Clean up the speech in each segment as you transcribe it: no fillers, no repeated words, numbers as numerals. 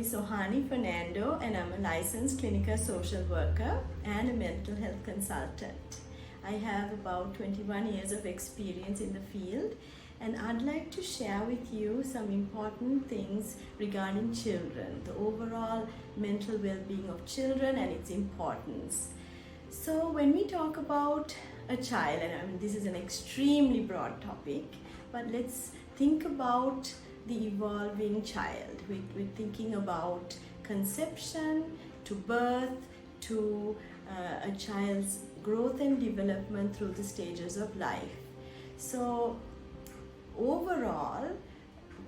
is Sohani Fernando, and I'm a licensed clinical social worker and a mental health consultant. I have about 21 years of experience in the field, and I'd like to share with you some important things regarding children, the overall mental well-being of children and its importance. So when we talk about a child, and I mean this is an extremely broad topic, but let's think about the evolving child. We're thinking about conception to birth to a child's growth and development through the stages of life. So overall,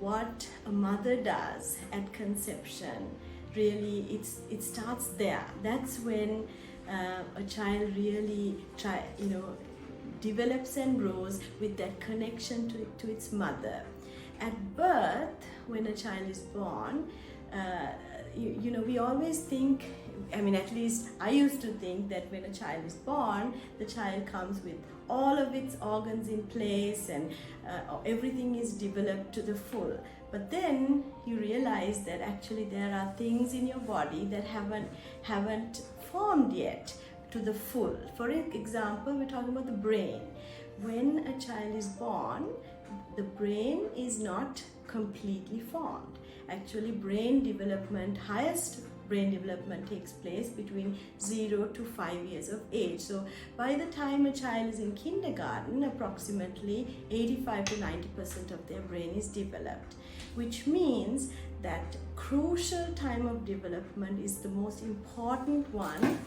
what a mother does at conception, really it starts there. That's when a child really develops and grows with that connection to its mother. At birth, when a child is born, we always think, I mean, at least I used to think that when a child is born, the child comes with all of its organs in place and everything is developed to the full. But then you realize that actually there are things in your body that haven't formed yet to the full. For example, we're talking about the brain. When a child is born, the brain is not completely formed. Actually, brain development, highest brain development takes place between 0 to 5 years of age. So by the time a child is in kindergarten, approximately 85 to 90% of their brain is developed, which means that crucial time of development is the most important one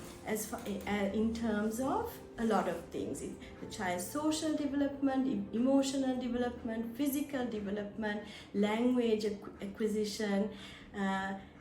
in terms of a lot of things. The child's social development, emotional development, physical development, language acquisition,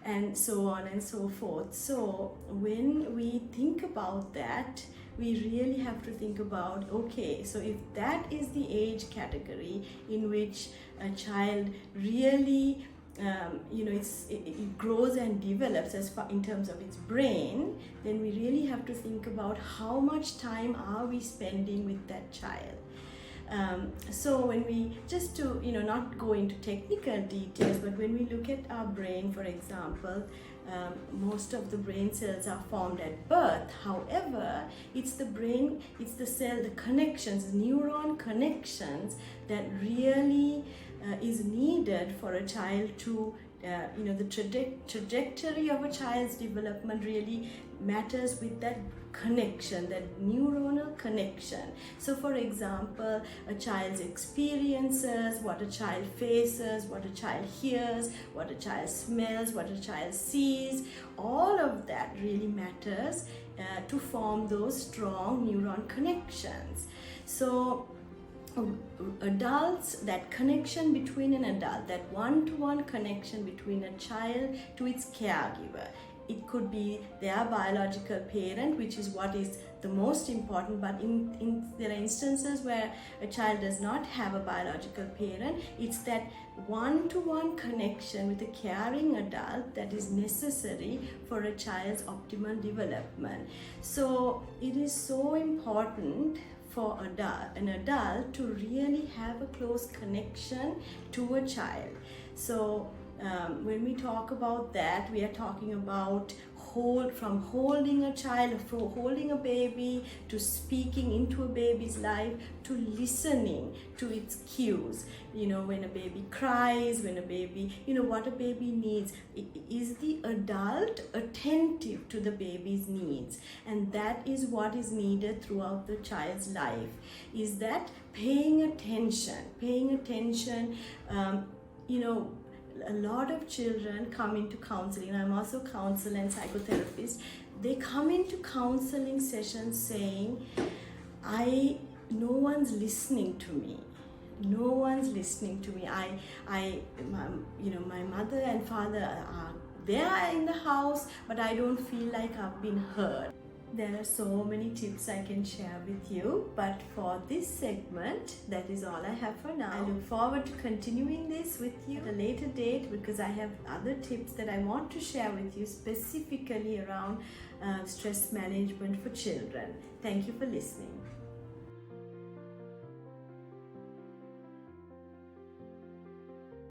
and so on and so forth. So when we think about that, we really have to think about, okay, so if that is the age category in which a child really it grows and develops as far in terms of its brain, then we really have to think about how much time are we spending with that child. So when we, just to not go into technical details, but when we look at our brain, for example, most of the brain cells are formed at birth. However, it's the brain, it's the cell, the connections, neuron connections that really is needed for a child to the trajectory of a child's development really matters with that connection, that neuronal connection. So for example, a child's experiences, what a child faces, what a child hears, what a child smells, what a child sees, all of that really matters to form those strong neuron connections. So adults, that connection between an adult, that one-to-one connection between a child to its caregiver. It could be their biological parent, which is what is the most important, but there are instances where a child does not have a biological parent. It's that one-to-one connection with a caring adult that is necessary for a child's optimal development. So it is so important for an adult to really have a close connection to a child. So when we talk about that, we are talking about from holding a child, from holding a baby, to speaking into a baby's life, to listening to its cues. When a baby cries, when a baby, what a baby needs. Is the adult attentive to the baby's needs? And that is what is needed throughout the child's life. Is that paying attention. A lot of children come into counseling. I'm also a counselor and psychotherapist. They come into counseling sessions saying, no one's listening to me. No one's listening to me. My mother and father are there in the house, but I don't feel like I've been heard. There are so many tips I can share with you, but for this segment, that is all I have for now. I look forward to continuing this with you at a later date, because I have other tips that I want to share with you specifically around stress management for children. Thank you for listening.